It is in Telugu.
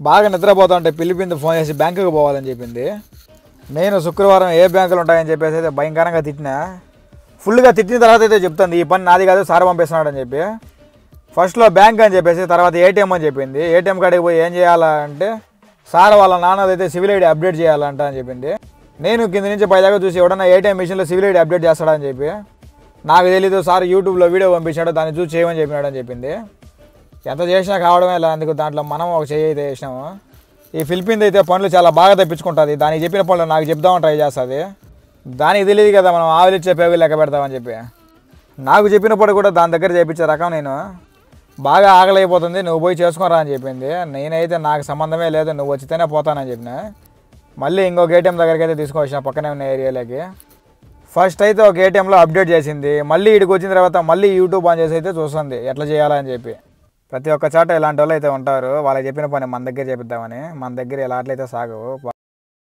బాగా నిద్రపోతుంటే పిలిపింది, ఫోన్ చేసి బ్యాంకుకి పోవాలని చెప్పింది. నేను శుక్రవారం ఏ బ్యాంకులు ఉంటాయని చెప్పేసి అయితే భయంకరంగా తిట్టినా. ఫుల్గా తిట్టిన తర్వాత అయితే చెప్తుంది ఈ పని నాది కాదు సార్ పంపిస్తున్నాడు అని చెప్పి. ఫస్ట్లో బ్యాంక్ అని చెప్పేసి తర్వాత ఏటీఎం అని చెప్పింది. ఏటీఎం కాడికి పోయి ఏం చేయాలంటే సార్ వాళ్ళ నాన్నదైతే సివిల్ ఐడి అప్డేట్ చేయాలంట అని చెప్పింది. నేను కింద నుంచి పైదాకా చూసి ఎవడన్నా ఏటీఎం మిషన్లో సివిల్ ఐడి అప్డేట్ చేస్తాడని చెప్పి, నాకు తెలీదు సార్ యూట్యూబ్లో వీడియో పంపించాడు దాన్ని చూసి చేయమని చెప్పినాడు అని చెప్పింది. ఎంత చేసినా కావడమే ఇలా, అందుకు దాంట్లో మనం ఒక చేయి అయితే వేసినాము. ఈ ఫిలిపిన్ అయితే పనులు చాలా బాగా తప్పించుకుంటుంది. దానికి చెప్పిన పనులు నాకు చెప్దామని ట్రై చేస్తుంది. దానికి తెలియదు కదా మనం ఆవిలిచ్చే పేగులు లెక్క పెడతామని చెప్పి. నాకు చెప్పినప్పుడు కూడా దాని దగ్గర చేయించే రకం నేను. బాగా ఆకలైపోతుంది నువ్వు పోయి చేసుకోరా అని చెప్పింది. నేనైతే నాకు సంబంధమే లేదు నువ్వు వచ్చితేనే పోతానని చెప్పిన. మళ్ళీ ఇంకొక ఏటీఎం దగ్గరికి అయితే తీసుకొచ్చిన పక్కనే ఉన్న ఏరియాలోకి. ఫస్ట్ అయితే ఒక ఏటీఎంలో అప్డేట్ చేసింది. మళ్ళీ ఇక్కడికి వచ్చిన తర్వాత మళ్ళీ యూట్యూబ్ ఆన్ చేసి అయితే చూస్తుంది ఎట్లా చేయాలని చెప్పి. ప్రతి ఒక్క చోట ఇలాంటి వాళ్ళు అయితే ఉంటారు. వాళ్ళకి చెప్పిన పని మన దగ్గర చేపిద్దామని. మన దగ్గర ఎలాంటివైతే సాగవు.